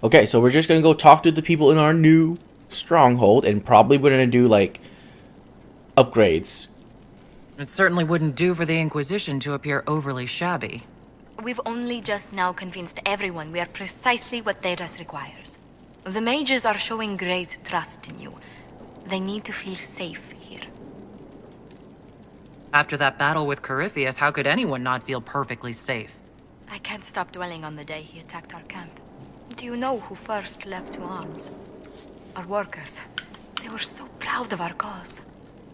Okay, so we're just gonna go talk to the people in our new stronghold, and probably we're gonna do like upgrades. It certainly wouldn't do for the Inquisition to appear overly shabby. We've only just now convinced everyone we are precisely what Thedas requires. The mages are showing great trust in you. They need to feel safe here. After that battle with Corypheus, how could anyone not feel perfectly safe? I can't stop dwelling on the day he attacked our camp. Do you know who first leapt to arms? Our workers. They were so proud of our cause.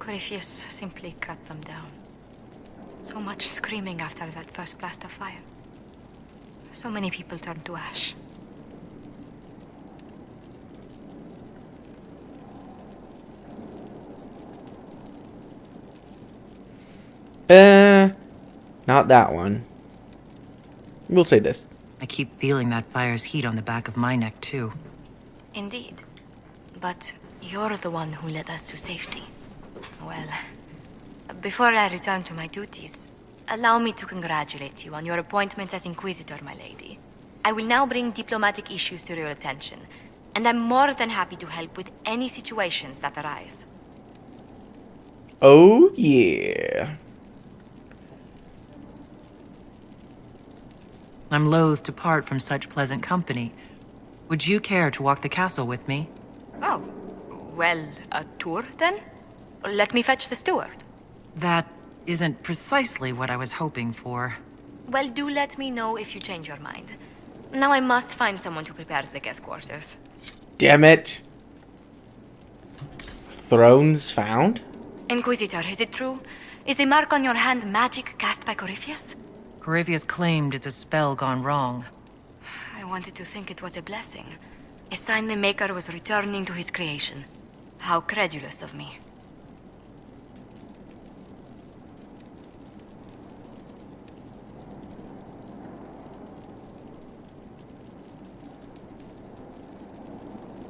Corypheus simply cut them down. So much screaming after that first blast of fire. So many people turned to ash. Not that one. We'll say this. I keep feeling that fire's heat on the back of my neck, too. Indeed. But you're the one who led us to safety. Well, before I return to my duties, allow me to congratulate you on your appointment as Inquisitor, my lady. I will now bring diplomatic issues to your attention, and I'm more than happy to help with any situations that arise. Oh, yeah. I'm loath to part from such pleasant company. Would you care to walk the castle with me? Oh, well, a tour then? Let me fetch the steward. That isn't precisely what I was hoping for. Well, do let me know if you change your mind. Now I must find someone to prepare the guest quarters. Damn it. Thrones found? Inquisitor, is it true? Is the mark on your hand magic cast by Corypheus? Corypheus claimed it's a spell gone wrong. I wanted to think it was a blessing. A sign the Maker was returning to his creation. How credulous of me.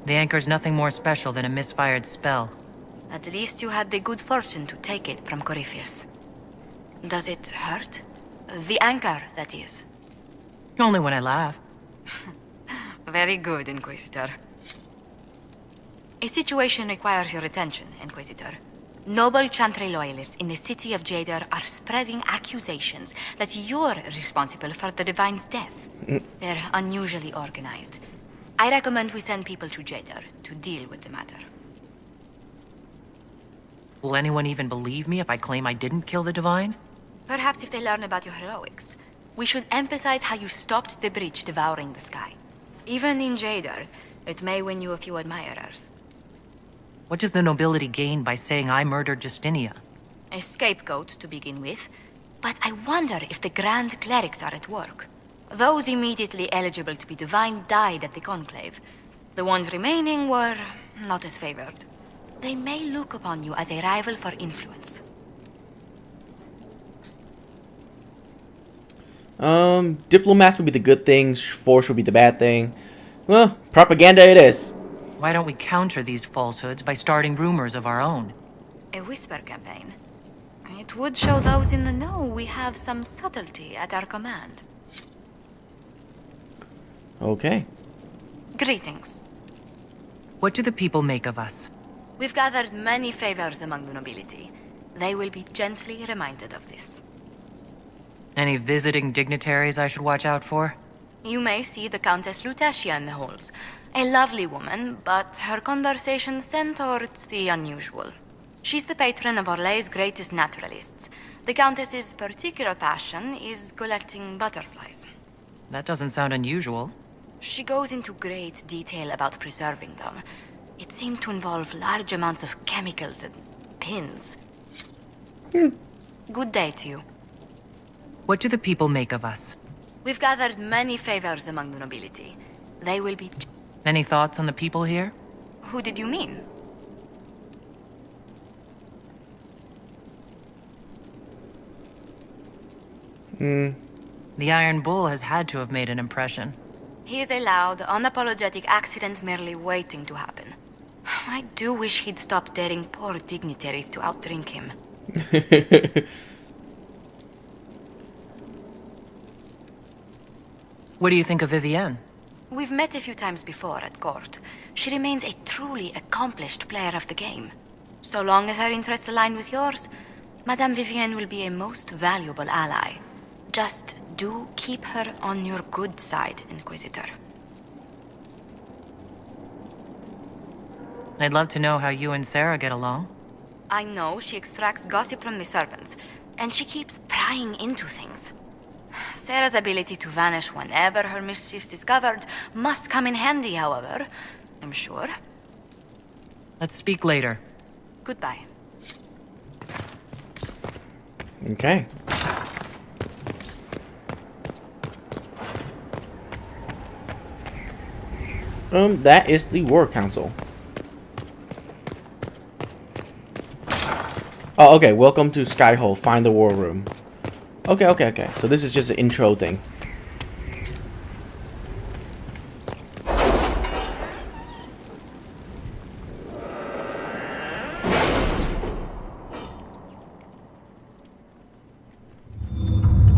The anchor's nothing more special than a misfired spell. At least you had the good fortune to take it from Corypheus. Does it hurt? The anchor, that is. Only when I laugh. Very good, Inquisitor. A situation requires your attention, Inquisitor. Noble Chantry loyalists in the city of Jadar are spreading accusations that you're responsible for the Divine's death. They're unusually organized. I recommend we send people to Jadar to deal with the matter. Will anyone even believe me if I claim I didn't kill the Divine? Perhaps if they learn about your heroics. We should emphasize how you stopped the breach devouring the sky. Even in Jadar, it may win you a few admirers. What does the nobility gain by saying I murdered Justinia? A scapegoat to begin with, but I wonder if the Grand Clerics are at work. Those immediately eligible to be divine died at the Conclave. The ones remaining were not as favored. They may look upon you as a rival for influence. Diplomats would be the good things, force would be the bad thing. Well, propaganda it is. Why don't we counter these falsehoods by starting rumors of our own? A whisper campaign. It would show those in the know we have some subtlety at our command. Okay. Greetings. What do the people make of us? We've gathered many favors among the nobility. They will be gently reminded of this. Any visiting dignitaries I should watch out for? You may see the Countess Lutetia in the halls. A lovely woman, but her conversations tend towards the unusual. She's the patron of Orlay's greatest naturalists. The Countess's particular passion is collecting butterflies. That doesn't sound unusual. She goes into great detail about preserving them. It seems to involve large amounts of chemicals and pins. Good day to you. What do the people make of us? We've gathered many favors among the nobility. They will be... Any thoughts on the people here? Who did you mean? The Iron Bull has had to have made an impression. He is a loud, unapologetic accident merely waiting to happen. I do wish he'd stop daring poor dignitaries to outdrink him. What do you think of Vivienne? We've met a few times before at court. She remains a truly accomplished player of the game. So long as her interests align with yours, Madame Vivienne will be a most valuable ally. Just do keep her on your good side, Inquisitor. I'd love to know how you and Sarah get along. I know she extracts gossip from the servants, and she keeps prying into things. Sarah's ability to vanish whenever her mischief's discovered must come in handy, however, I'm sure. Let's speak later. Goodbye. Okay. That is the War Council. Oh, okay. Welcome to Skyhole. Find the war room. Okay. So this is just an intro thing.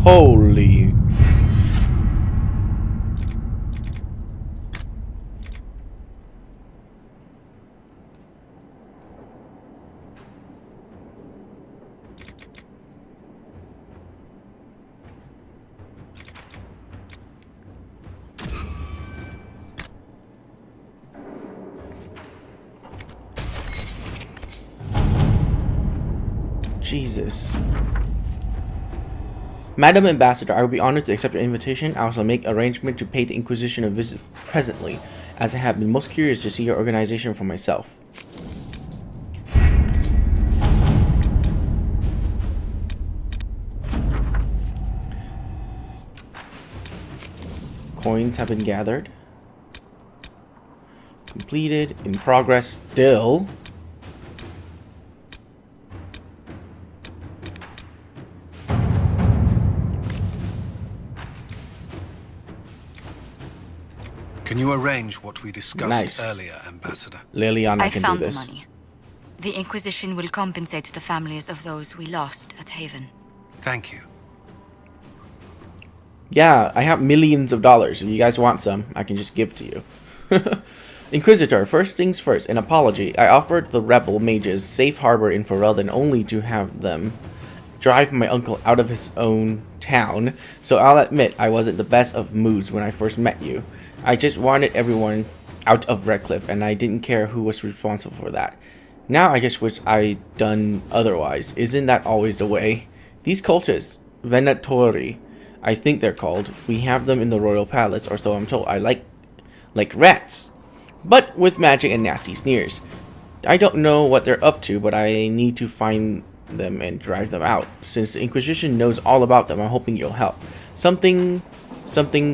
Holy. Jesus. Madam Ambassador, I will be honored to accept your invitation. I also make arrangement to pay the Inquisition a visit presently, as I have been most curious to see your organization for myself. Coins have been gathered. Completed. In progress still. Can you arrange what we discussed Nice. earlier, Ambassador? Liliana I can do found the this. money. The Inquisition will compensate the families of those we lost at Haven. Thank you. Yeah, I have millions of dollars. If you guys want some, I can just give to you. Inquisitor, first things first, an apology. I offered the rebel mages safe harbor in Ferelden only to have them drive my uncle out of his own town, so I'll admit I wasn't the best of moods when I first met you. I just wanted everyone out of Redcliffe, and I didn't care who was responsible for that. Now I just wish I'd done otherwise. Isn't that always the way? These cultists, Venatori, I think they're called, we have them in the royal palace, or so I'm told. I like rats, but with magic and nasty sneers. I don't know what they're up to, but I need to find them and drive them out. Since the Inquisition knows all about them, I'm hoping you'll help. Something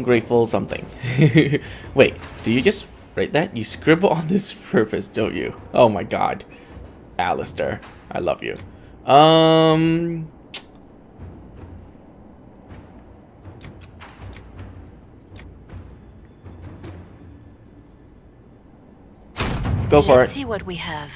grateful something. Wait, do you just write that? You scribble on this purpose, don't you? Oh my god. Alistair, I love you. Go for Let's it. see what we have.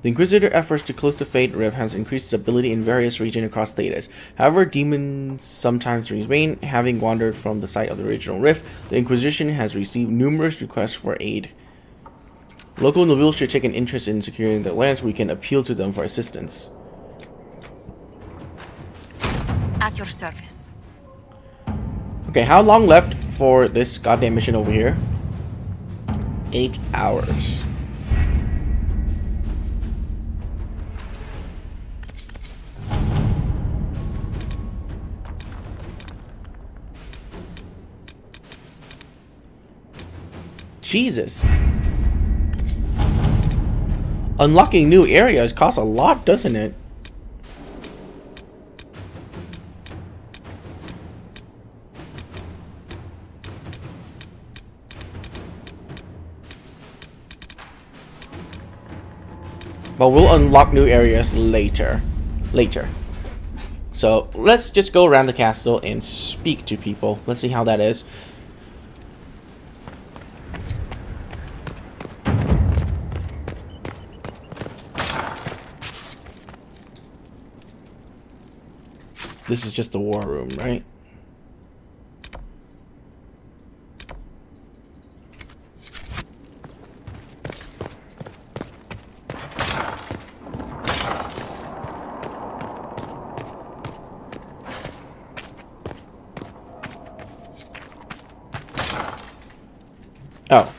The Inquisitor efforts to close the Fate Rip has increased its ability in various regions across Thedas. However, demons sometimes remain. Having wandered from the site of the original rift, the Inquisition has received numerous requests for aid. Local nobles should take an interest in securing their lands. We can appeal to them for assistance. At your service. Okay, how long left for this goddamn mission over here? 8 hours. Jesus. Unlocking new areas costs a lot, doesn't it? But we'll unlock new areas later. So let's just go around the castle and speak to people. Let's see how that is. This is just the war room, right? Oh.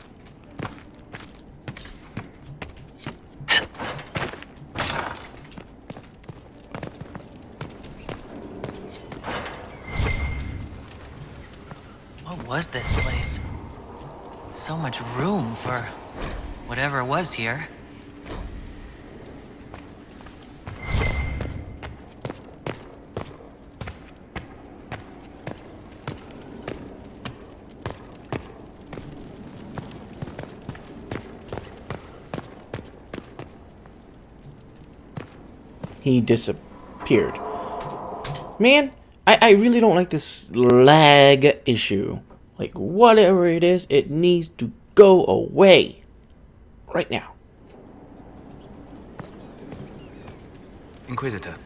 What was this place? So much room for whatever was here. He disappeared. Man, I really don't like this lag issue. Like, whatever it is, it needs to go away. Right now. Inquisitor,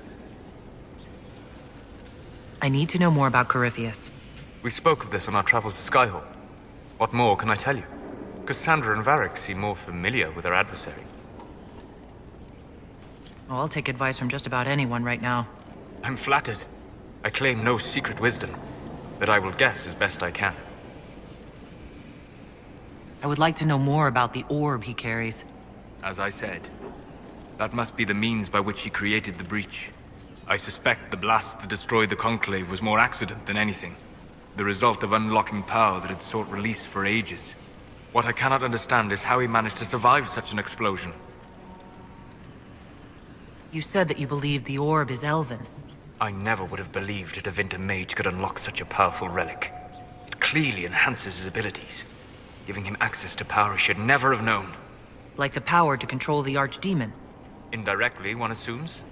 I need to know more about Corypheus. we spoke of this on our travels to Skyhawk. What more can I tell you? Cassandra and Varric seem more familiar with our adversary. Oh, I'll take advice from just about anyone right now. I'm flattered. I claim no secret wisdom, but I will guess as best I can. I would like to know more about the orb he carries. As I said, that must be the means by which he created the breach. I suspect the blast that destroyed the Conclave was more accident than anything. The result of unlocking power that had sought release for ages. What I cannot understand is how he managed to survive such an explosion. You said that you believed the orb is elven. I never would have believed a Devinter mage could unlock such a powerful relic. It clearly enhances his abilities, giving him access to power he should never have known. Like the power to control the Archdemon. Indirectly, one assumes.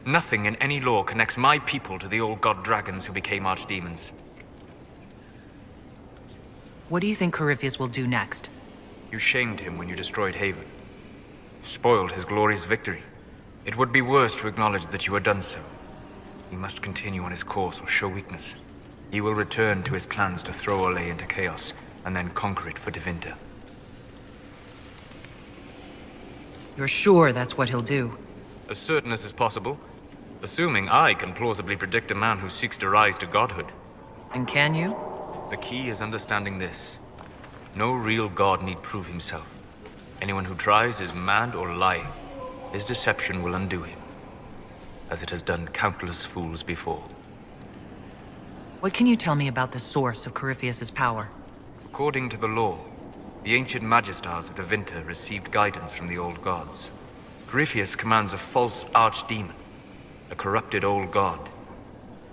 Nothing in any law connects my people to the old god dragons who became archdemons. What do you think Corypheus will do next? You shamed him when you destroyed Haven. Spoiled his glorious victory. It would be worse to acknowledge that you had done so. He must continue on his course or show weakness. He will return to his plans to throw Olay into chaos, and then conquer it for Devinter. You're sure that's what he'll do? As certain as is possible, assuming I can plausibly predict a man who seeks to rise to godhood. And can you? The key is understanding this. No real god need prove himself. Anyone who tries is mad or lying. His deception will undo him, as it has done countless fools before. What can you tell me about the source of Corypheus's power? According to the law, the ancient Magistars of Devinter received guidance from the old gods. Corypheus commands a false archdemon, a corrupted old god.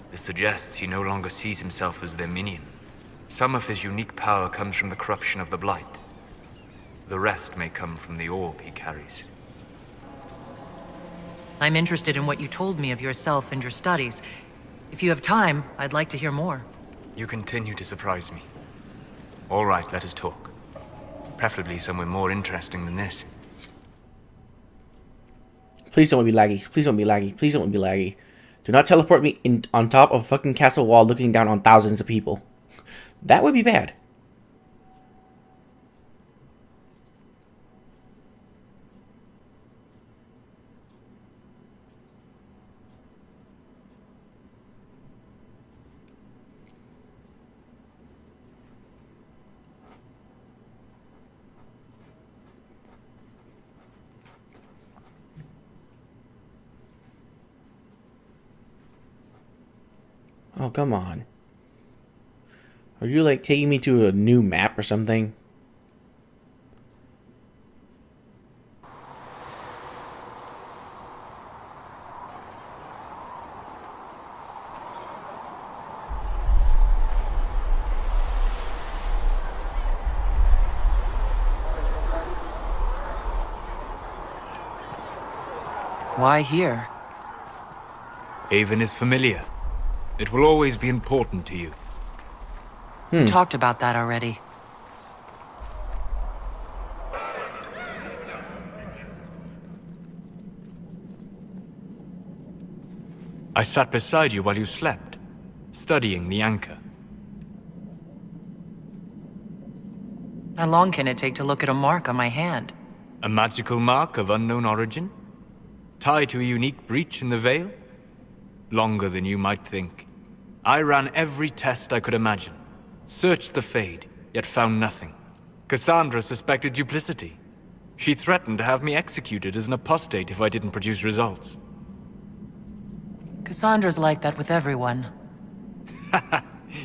This suggests he no longer sees himself as their minion. Some of his unique power comes from the corruption of the Blight. The rest may come from the orb he carries. I'm interested in what you told me of yourself and your studies. If you have time, I'd like to hear more. You continue to surprise me. All right, let us talk. Preferably somewhere more interesting than this. Please don't be laggy. Please don't be laggy. Please don't be laggy. Do not teleport me in on top of a fucking castle wall looking down on thousands of people. That would be bad. Oh, come on. Are you, like, taking me to a new map or something? Why here? Haven is familiar. It will always be important to you. We talked about that already. I sat beside you while you slept, studying the anchor. How long can it take to look at a mark on my hand? A magical mark of unknown origin? Tied to a unique breach in the veil? Longer than you might think. I ran every test I could imagine. Searched the Fade, yet found nothing. Cassandra suspected duplicity. She threatened to have me executed as an apostate if I didn't produce results. Cassandra's like that with everyone.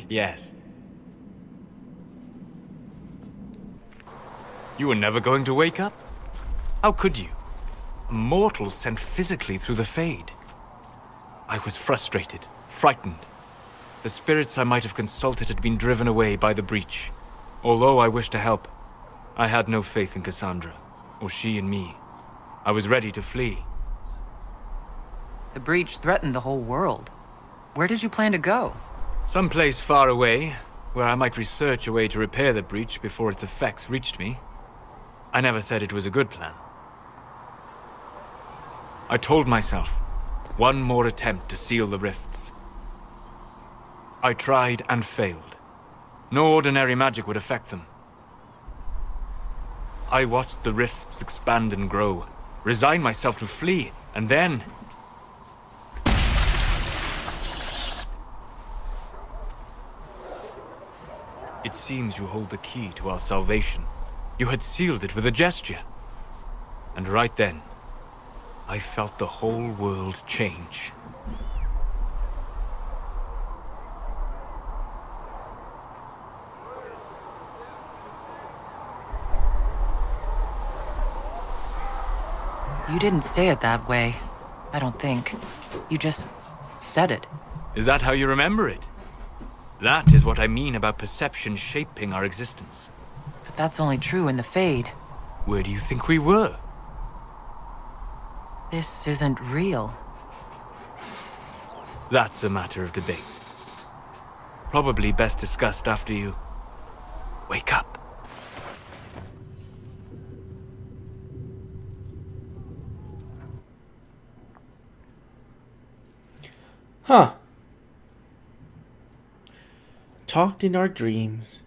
Yes. You were never going to wake up? How could you? A mortal sent physically through the Fade. I was frustrated, frightened. The spirits I might have consulted had been driven away by the breach. Although I wished to help, I had no faith in Cassandra, or she in me. I was ready to flee. The breach threatened the whole world. Where did you plan to go? Someplace far away, where I might research a way to repair the breach before its effects reached me. I never said it was a good plan. I told myself, one more attempt to seal the rifts. I tried and failed. No ordinary magic would affect them. I watched the rifts expand and grow, resigned myself to flee, and then... It seems you hold the key to our salvation. You had sealed it with a gesture. And right then, I felt the whole world change. You didn't say it that way. I don't think. You just said it. Is that how you remember it? That is what I mean about perception shaping our existence. But that's only true in the Fade. Where do you think we were? This isn't real. That's a matter of debate. Probably best discussed after you wake up. Huh. Talked in our dreams.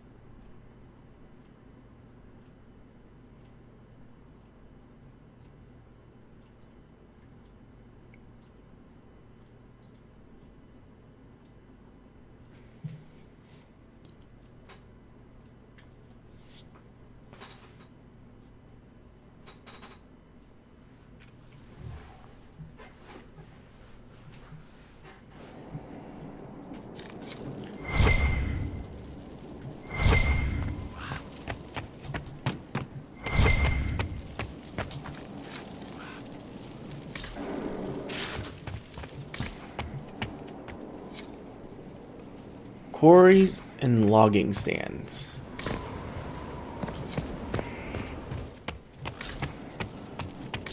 Quarries and logging stands.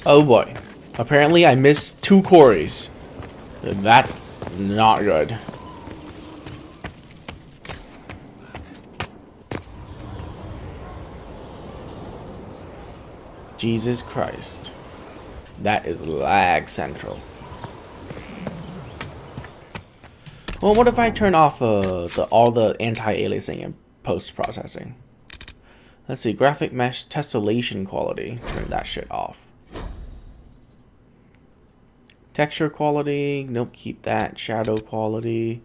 Oh boy. Apparently I missed 2 quarries. That's not good. Jesus Christ. That is lag central. Well, what if I turn off all the anti-aliasing and post-processing? Let's see, graphic mesh tessellation quality. Turn that shit off. Texture quality, nope, keep that. Shadow quality.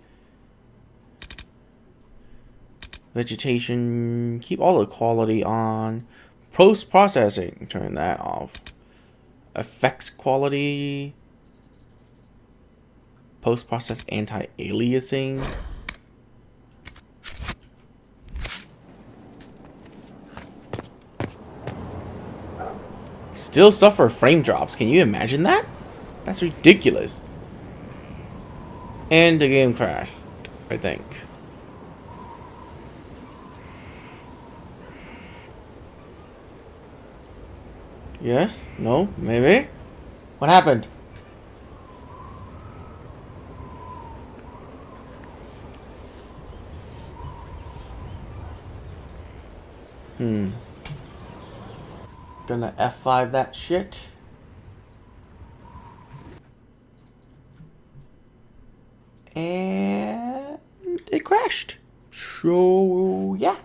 Vegetation, keep all the quality on. Post-processing, turn that off. Effects quality. Post-process anti-aliasing. Still suffer frame drops. Can you imagine that? That's ridiculous. And the game crashed, I think. Yes? No? Maybe? What happened? Gonna F5 that shit. it crashed. So, yeah.